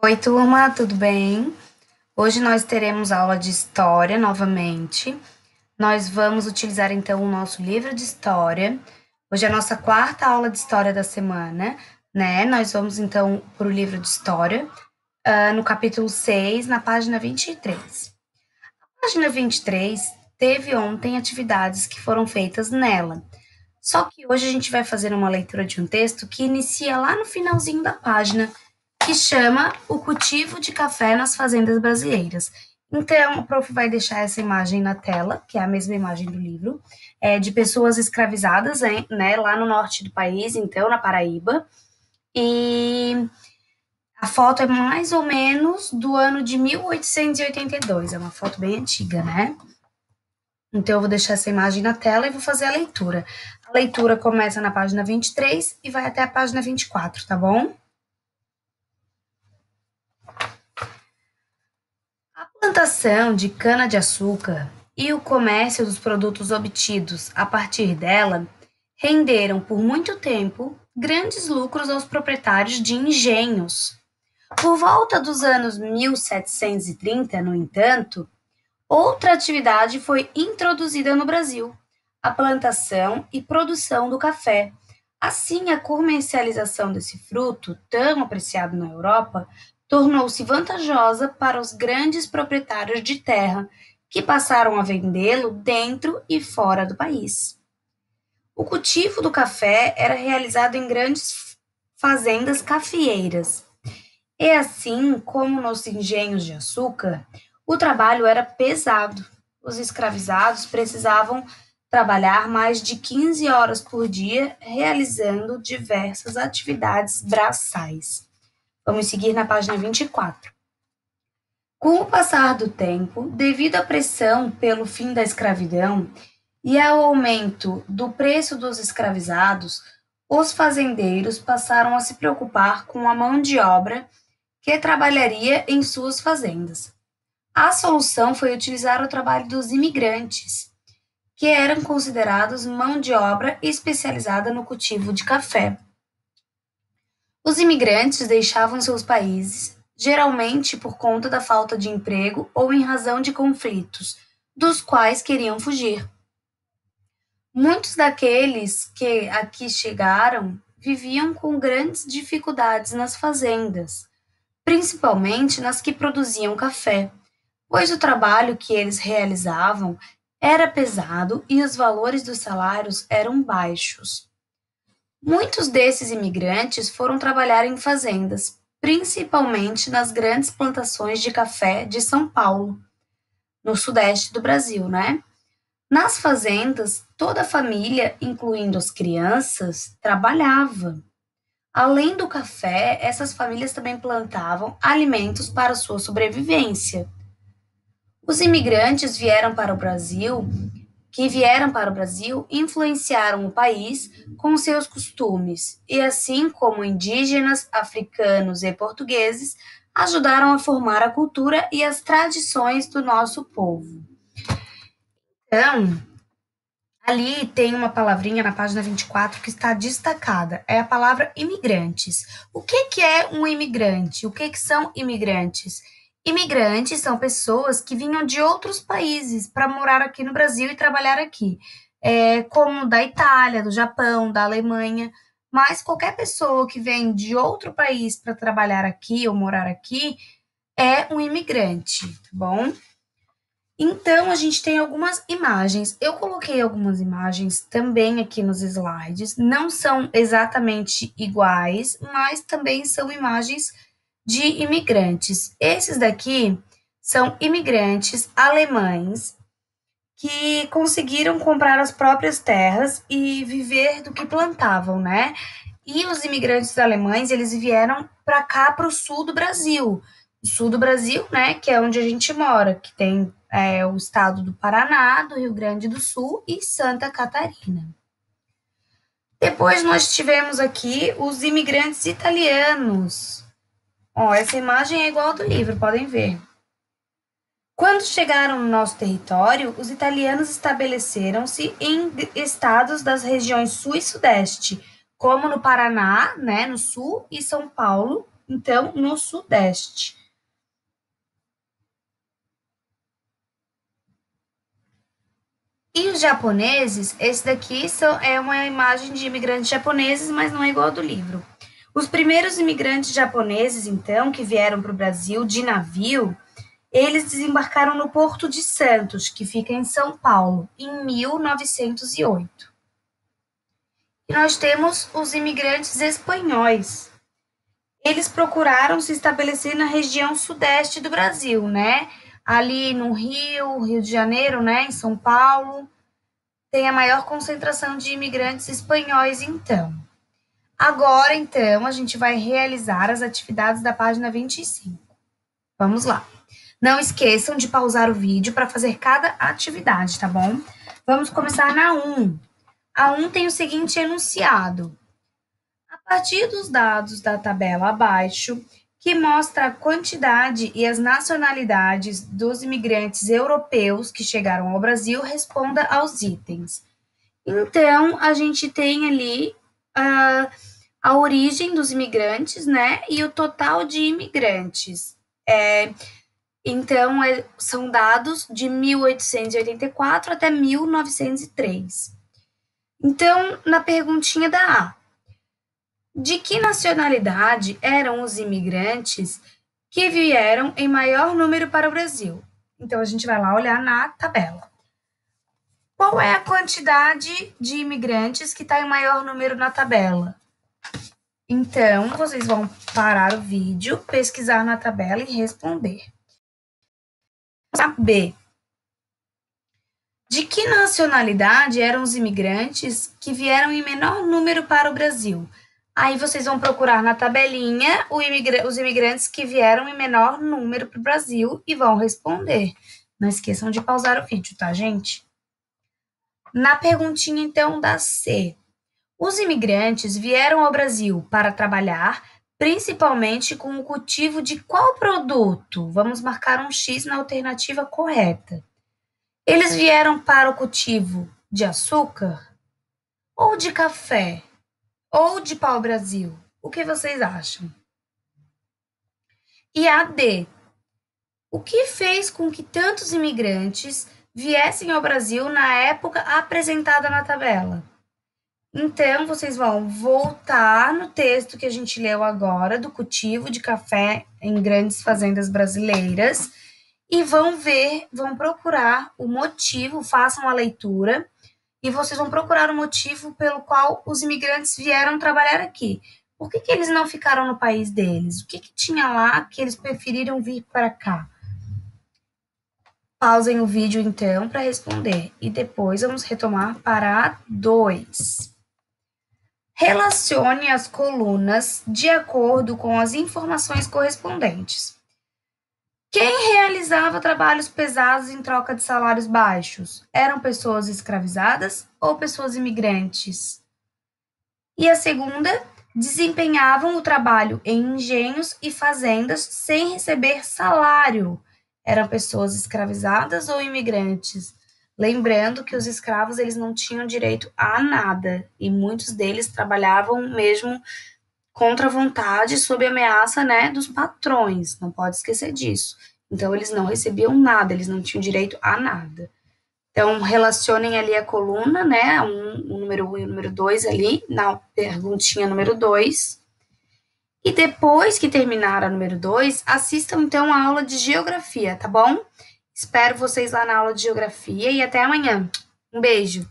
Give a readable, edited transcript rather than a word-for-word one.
Oi, turma, tudo bem? Hoje nós teremos aula de história novamente. Nós vamos utilizar então o nosso livro de história. Hoje é a nossa quarta aula de história da semana, né? Nós vamos então para o livro de história, no capítulo 6, na página 23. A página 23 teve ontem atividades que foram feitas nela. Só que hoje a gente vai fazer uma leitura de um texto que inicia lá no finalzinho da página, que chama O Cultivo de Café nas Fazendas Brasileiras. Então, o prof vai deixar essa imagem na tela, que é a mesma imagem do livro, de pessoas escravizadas, né, lá no norte do país, então, na Paraíba. E a foto é mais ou menos do ano de 1882, é uma foto bem antiga, né? Então, eu vou deixar essa imagem na tela e vou fazer a leitura. A leitura começa na página 23 e vai até a página 24, tá bom? A plantação de cana-de-açúcar e o comércio dos produtos obtidos a partir dela renderam por muito tempo grandes lucros aos proprietários de engenhos. Por volta dos anos 1730, no entanto, outra atividade foi introduzida no Brasil: a plantação e produção do café. Assim, a comercialização desse fruto, tão apreciado na Europa, tornou-se vantajosa para os grandes proprietários de terra, que passaram a vendê-lo dentro e fora do país. O cultivo do café era realizado em grandes fazendas cafeeiras. E assim como nos engenhos de açúcar, o trabalho era pesado. Os escravizados precisavam trabalhar mais de 15 horas por dia, realizando diversas atividades braçais. Vamos seguir na página 24. Com o passar do tempo, devido à pressão pelo fim da escravidão e ao aumento do preço dos escravizados, os fazendeiros passaram a se preocupar com a mão de obra que trabalharia em suas fazendas. A solução foi utilizar o trabalho dos imigrantes, que eram considerados mão de obra especializada no cultivo de café. Os imigrantes deixavam seus países, geralmente por conta da falta de emprego ou em razão de conflitos, dos quais queriam fugir. Muitos daqueles que aqui chegaram viviam com grandes dificuldades nas fazendas, principalmente nas que produziam café, pois o trabalho que eles realizavam era pesado e os valores dos salários eram baixos. Muitos desses imigrantes foram trabalhar em fazendas, principalmente nas grandes plantações de café de São Paulo, no sudeste do Brasil, né? Nas fazendas, toda a família, incluindo as crianças, trabalhava. Além do café, essas famílias também plantavam alimentos para sua sobrevivência. Os imigrantes que vieram para o Brasil, influenciaram o país com seus costumes e, assim como indígenas, africanos e portugueses, ajudaram a formar a cultura e as tradições do nosso povo. Então, ali tem uma palavrinha na página 24 que está destacada, é a palavra imigrantes. O que é um imigrante? O que são imigrantes? Imigrantes são pessoas que vinham de outros países para morar aqui no Brasil e trabalhar aqui, como da Itália, do Japão, da Alemanha, mas qualquer pessoa que vem de outro país para trabalhar aqui ou morar aqui é um imigrante, tá bom? Então, a gente tem algumas imagens. Eu coloquei algumas imagens também aqui nos slides. Não são exatamente iguais, mas também são imagens de imigrantes. Esses daqui são imigrantes alemães que conseguiram comprar as próprias terras e viver do que plantavam, né? E os imigrantes alemães, eles vieram para cá, para o sul do Brasil. O sul do Brasil, né, que é onde a gente mora, que tem o estado do Paraná, do Rio Grande do Sul e Santa Catarina. Depois nós tivemos aqui os imigrantes italianos. Ó, essa imagem é igual ao do livro, podem ver. Quando chegaram no nosso território, os italianos estabeleceram-se em estados das regiões sul e sudeste, como no Paraná, né, no sul, e São Paulo, então, no Sudeste. E os japoneses, esse daqui é uma imagem de imigrantes japoneses, mas não é igual ao do livro. Os primeiros imigrantes japoneses, então, que vieram para o Brasil de navio, eles desembarcaram no Porto de Santos, que fica em São Paulo, em 1908. E nós temos os imigrantes espanhóis. Eles procuraram se estabelecer na região sudeste do Brasil, né? Ali no Rio de Janeiro, né? Em São Paulo, tem a maior concentração de imigrantes espanhóis, então. Agora, então, a gente vai realizar as atividades da página 25. Vamos lá. Não esqueçam de pausar o vídeo para fazer cada atividade, tá bom? Vamos começar na 1. A 1 tem o seguinte enunciado. A partir dos dados da tabela abaixo, que mostra a quantidade e as nacionalidades dos imigrantes europeus que chegaram ao Brasil, responda aos itens. Então, a gente tem ali a origem dos imigrantes, né? E o total de imigrantes. Então, são dados de 1884 até 1903. Então, na perguntinha da A, de que nacionalidade eram os imigrantes que vieram em maior número para o Brasil? Então, a gente vai lá olhar na tabela. Qual é a quantidade de imigrantes que está em maior número na tabela? Então, vocês vão parar o vídeo, pesquisar na tabela e responder. B. De que nacionalidade eram os imigrantes que vieram em menor número para o Brasil? Aí vocês vão procurar na tabelinha os imigrantes que vieram em menor número para o Brasil e vão responder. Não esqueçam de pausar o vídeo, tá, gente? Na perguntinha, então, da C. Os imigrantes vieram ao Brasil para trabalhar, principalmente com o cultivo de qual produto? Vamos marcar um X na alternativa correta. Eles vieram para o cultivo de açúcar? Ou de café? Ou de pau-brasil? O que vocês acham? E a D. O que fez com que tantos imigrantes viessem ao Brasil na época apresentada na tabela? Então, vocês vão voltar no texto que a gente leu agora, do cultivo de café em grandes fazendas brasileiras, e vão procurar o motivo, façam a leitura, e vocês vão procurar o motivo pelo qual os imigrantes vieram trabalhar aqui. Por que eles não ficaram no país deles? O que tinha lá que eles preferiram vir para cá? Pausem o vídeo, então, para responder, e depois vamos retomar para a 2. Relacione as colunas de acordo com as informações correspondentes. Quem realizava trabalhos pesados em troca de salários baixos? Eram pessoas escravizadas ou pessoas imigrantes? E a segunda, desempenhavam o trabalho em engenhos e fazendas sem receber salário. Eram pessoas escravizadas ou imigrantes? Lembrando que os escravos eles não tinham direito a nada e muitos deles trabalhavam mesmo contra a vontade, sob ameaça, né, dos patrões. Não pode esquecer disso. Então eles não recebiam nada, eles não tinham direito a nada. Então relacionem ali a coluna, né, o número 1 e o número 2 ali na perguntinha número 2. E depois que terminar a número 2, assistam então a aula de geografia, tá bom? Espero vocês lá na aula de geografia e até amanhã. Um beijo!